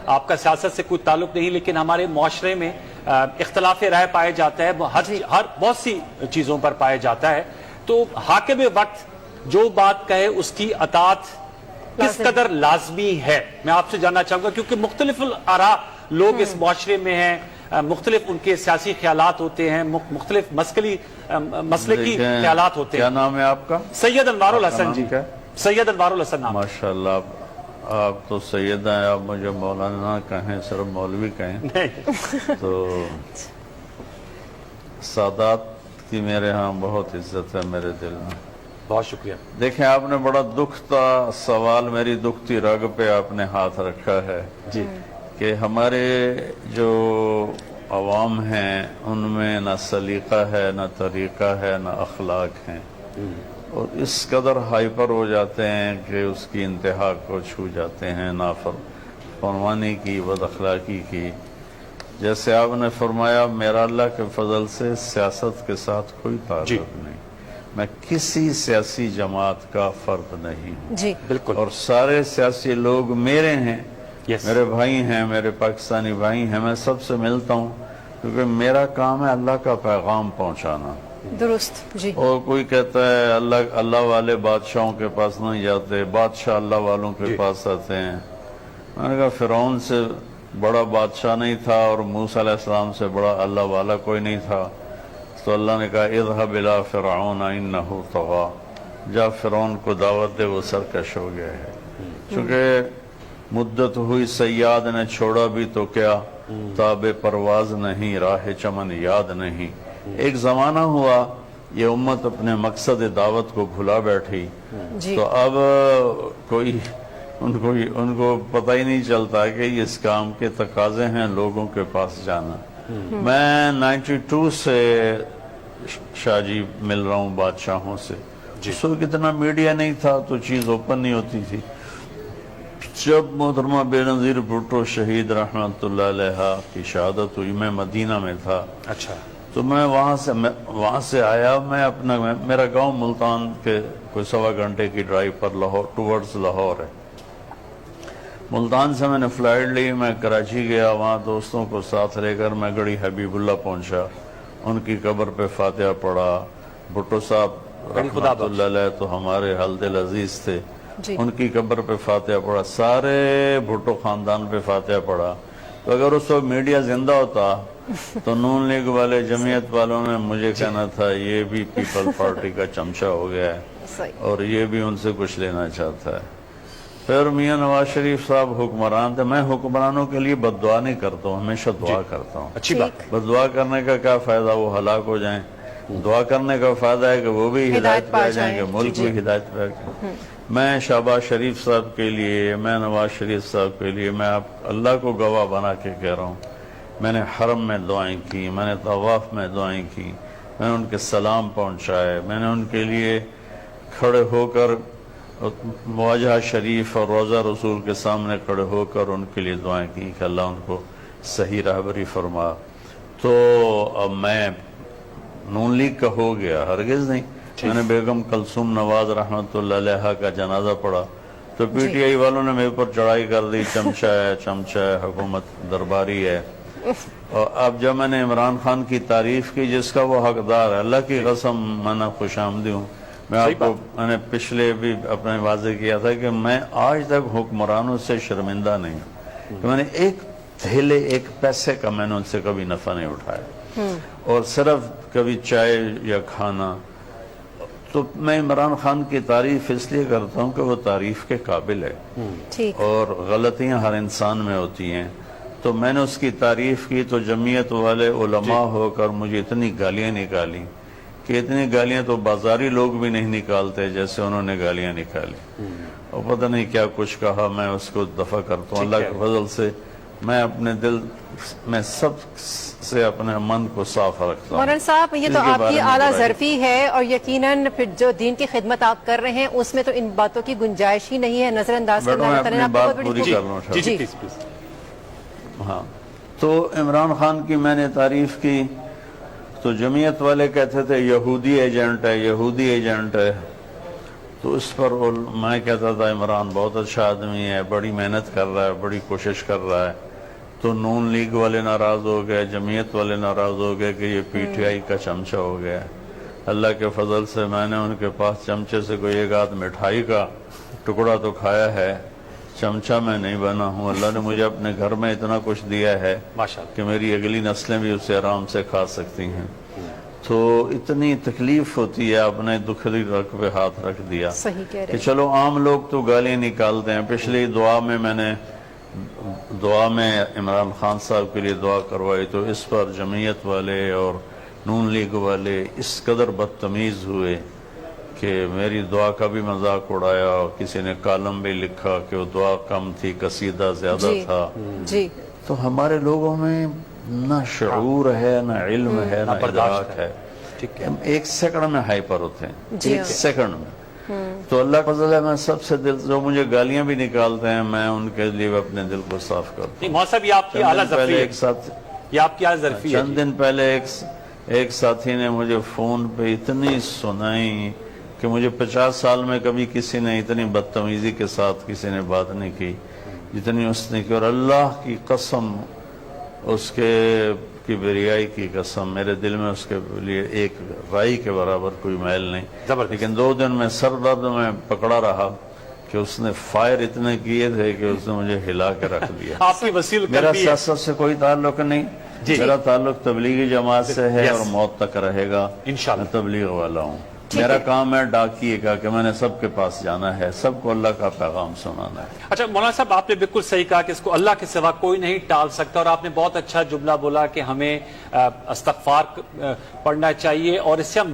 آپ کا سیاست سے کوئی تعلق نہیں، لیکن ہمارے معاشرے میں اختلاف رائے پائے جاتا ہے، ہر بہت سی چیزوں پر پایا جاتا ہے. تو حاکم وقت جو بات کہے اس کی اطاعت کس قدر لازمی ہے، میں آپ سے جاننا چاہوں گا، کیونکہ مختلف آراء لوگ اس معاشرے میں ہیں، مختلف ان کے سیاسی خیالات ہوتے ہیں، مختلف مسلکی خیالات ہوتے ہیں. کیا نام ہے آپ کا؟ سید انوار الحسن جی. سید انوار الحسن نام. ماشاءاللہ، آپ تو سید ہیں، آپ مجھے مولانا کہیں، صرف مولوی کہیں. تو سادات کی میرے ہاں بہت عزت ہے میرے دل میں. بہت شکریہ. دیکھیں، آپ نے بڑا دکھتا سوال، میری دکھتی رگ پہ آپ نے ہاتھ رکھا ہے جی کہ ہمارے جو عوام ہیں ان میں نہ سلیقہ ہے، نہ طریقہ ہے، نہ اخلاق ہیں، اور اس قدر ہائپر ہو جاتے ہیں کہ اس کی انتہا کو چھو جاتے ہیں، نافرمانی کی، بد اخلاقی کی. جیسے آپ نے فرمایا، میرا اللہ کے فضل سے سیاست کے ساتھ کوئی تعلق نہیں، میں کسی سیاسی جماعت کا فرد نہیں ہوں. جی بالکل. اور سارے سیاسی لوگ میرے ہیں، میرے بھائی ہیں، میرے پاکستانی بھائی ہیں. میں سب سے ملتا ہوں کیونکہ میرا کام ہے اللہ کا پیغام پہنچانا. درست. جی. اور کوئی کہتا ہے اللہ والے بادشاہوں کے پاس نہیں جاتے، بادشاہ اللہ والوں کے پاس آتے ہیں. میں نے کہا فرعون سے بڑا بادشاہ نہیں تھا اور موسیٰ علیہ السلام سے بڑا اللہ والا کوئی نہیں تھا. تو اللہ نے کہا اذهب الى فرعون انه طغى، جا فرعون کو دعوت دے، وہ سرکش ہو گیا ہے. چونکہ مدت ہوئی سیاد نے چھوڑا بھی تو کیا، تاب پرواز نہیں، راہ چمن یاد نہیں. ایک زمانہ ہوا یہ امت اپنے مقصد دعوت کو بھلا بیٹھی. تو اب کوئی ان کو پتہ ہی نہیں چلتا کہ اس کام کے تقاضے ہیں لوگوں کے پاس جانا. میں 92 سے شاہ جی مل رہا ہوں بادشاہوں سے. اس وقت اتنا میڈیا نہیں تھا تو چیز اوپن نہیں ہوتی تھی. جب محترمہ بے نظیر بھٹو شہید رحمت اللہ علیہ کی شہادت ہوئی، میں مدینہ میں تھا. اچھا. تو میں وہاں سے آیا. میرا گاؤں ملتان کے کوئی 1.25 گھنٹے کی ڈرائیو پر ٹورڈز لاہور ہے. ملتان سے میں نے فلائٹ لی، میں کراچی گیا. وہاں دوستوں کو ساتھ لے کر میں گڑھی حبیب اللہ پہنچا. ان کی قبر پہ فاتحہ پڑھا. بھٹو صاحب رحمت اللہ علیہ تو ہمارے حل دل عزیز تھے. ان کی قبر پہ فاتحہ پڑھا. سارے بھٹو خاندان پہ فاتحہ پڑھا. تو اگر اس وقت میڈیا زندہ ہوتا تو نون لیگ والے، جمعیت والوں نے مجھے کہنا تھا یہ بھی پیپل پارٹی کا چمچہ ہو گیا ہے اور یہ بھی ان سے کچھ لینا چاہتا ہے. پھر میاں نواز شریف صاحب حکمران تھے. میں حکمرانوں کے لیے بد دعا نہیں کرتا ہوں، ہمیشہ دعا کرتا ہوں. اچھی بات. بد دعا کرنے کا کیا فائدہ، وہ ہلاک ہو جائیں. دعا کرنے کا فائدہ ہے کہ وہ بھی ہدایت پہ آ جائیں گے، ملک بھی ہدایت پہ آ جائیں. میں شہباز شریف صاحب کے لیے، میں نواز شریف صاحب کے لیے، میں اللہ کو گواہ بنا کے کہہ رہا ہوں، میں نے حرم میں دعائیں کی، میں نے طواف میں دعائیں کی، میں نے ان کے سلام پہنچائے، میں نے ان کے لیے کھڑے ہو کر مواجہ شریف اور روضہ رسول کے سامنے کھڑے ہو کر ان کے لیے دعائیں کی کہ اللہ ان کو صحیح راہبری فرما. تو اب میں نون لیگ کا ہو گیا؟ ہرگز نہیں. میں نے بیگم کلثوم نواز رحمت اللہ علیہ کا جنازہ پڑھا تو پی ٹی آئی والوں نے میرے اوپر چڑھائی کر دی، چمچہ ہے، حکومت درباری ہے. اور اب جب میں نے عمران خان کی تعریف کی جس کا وہ حقدار ہے، اللہ کی قسم میں نے خوش آمدی ہوں. میں نے پچھلے بھی اپنے واضح کیا تھا کہ میں آج تک حکمرانوں سے شرمندہ نہیں ہوں کہ میں نے ایک تھیلے، ایک پیسے کا میں نے ان سے کبھی نفع نہیں اٹھایا، اور صرف کبھی چائے یا کھانا. تو میں عمران خان کی تعریف اس لیے کرتا ہوں کہ وہ تعریف کے قابل ہے، اور غلطیاں ہر انسان میں ہوتی ہیں. تو میں نے اس کی تعریف کی تو جمعیت والے علماء ہو کر مجھے اتنی گالیاں نکالی کہ اتنی گالیاں تو بازاری لوگ بھی نہیں نکالتے جیسے انہوں نے گالیاں نکالی. اور پتہ نہیں کیا کچھ کہا. میں اس کو دفع کرتا ہوں اللہ کے فضل سے. میں اپنے دل میں سب سے اپنے من کو صاف رکھتا ہوں. مولانا صاحب، یہ تو آپ کی اعلیٰ ظرفی ہے، اور یقیناً پھر جو دین کی خدمت آپ کر رہے ہیں اس میں تو ان باتوں کی گنجائش ہی نہیں ہے. نظر انداز کرنا میں اپنی بات پوری کر لوں. ہاں، تو عمران خان کی میں نے تعریف کی تو جمعیت والے کہتے تھے یہودی ایجنٹ ہے، یہودی ایجنٹ ہے. تو اس پر میں کہتا تھا عمران بہت اچھا آدمی ہے، بڑی محنت کر رہا ہے، بڑی کوشش کر رہا ہے. تو نون لیگ والے ناراض ہو گئے، جمعیت والے ناراض ہو گئے کہ یہ پی ٹی آئی کا چمچہ ہو گیا. اللہ کے فضل سے میں نے ان کے پاس چمچے سے کوئی ایک آدھ مٹھائی کا ٹکڑا تو کھایا ہے، چمچہ میں نہیں بنا ہوں. اللہ نے مجھے اپنے گھر میں اتنا کچھ دیا ہے ماشاءاللہ کہ میری اگلی نسلیں بھی اسے آرام سے کھا سکتی ہیں. تو اتنی تکلیف ہوتی ہے، اپنے دکھلی رگ پہ ہاتھ رکھ دیا صحیح کہہ کہ رہے چلو عام لوگ تو گالیاں نکالتے ہیں. پچھلی دعا میں میں نے عمران خان صاحب کے لیے دعا کروائی تو اس پر جمعیت والے اور نون لیگ والے اس قدر بدتمیز ہوئے کہ میری دعا کا بھی مذاق اڑایا، اور کسی نے کالم بھی لکھا کہ وہ دعا کم تھی، قصیدہ زیادہ تھا. جی تو ہمارے لوگوں میں نہ شعور ہے، نہ علم ہے، نہ ادراک ہے. ہم ایک سیکنڈ میں ہائپر ہوتے ہیں، ایک سیکنڈ میں. تو اللہ کا فضل ہے، میں سب سے دل جو مجھے گالیاں بھی نکالتے ہیں میں ان کے لیے اپنے دل کو صاف کرتا ہوں. نہیں صاحب یہ آپ کی اعلیٰ ظرفی ہے، یہ آپ کی اعلیٰ ظرفی ہے. چند دن پہلے ایک ساتھی نے مجھے فون پہ اتنی سنائی کہ مجھے 50 سال میں کبھی کسی نے اتنی بدتمیزی کے ساتھ کسی نے بات نہیں کی جتنی اس نے کی. اور اللہ کی قسم، اس کے کی بریائی کی قسم، میرے دل میں اس کے لیے ایک رائی کے برابر کوئی میل نہیں. لیکن 2 دن میں سر درد میں پکڑا رہا کہ اس نے فائر اتنے کیے تھے کہ اس نے مجھے ہلا کے رکھ دیا. آپ کی وسیل میرا سیاست سے کوئی تعلق نہیں، میرا تعلق تبلیغی جماعت سے ہے اور موت تک رہے گا. انشاءاللہ میں تبلیغ والا ہوں. میرا کام ہے ڈاکیے کا کہ میں نے سب کے پاس جانا ہے، سب کو اللہ کا پیغام سنانا ہے. اچھا مولانا صاحب، آپ نے بالکل صحیح کہا کہ اس کو اللہ کے سوا کوئی نہیں ٹال سکتا، اور آپ نے بہت اچھا جملہ بولا کہ ہمیں استغفار پڑھنا چاہیے اور اس سے ہم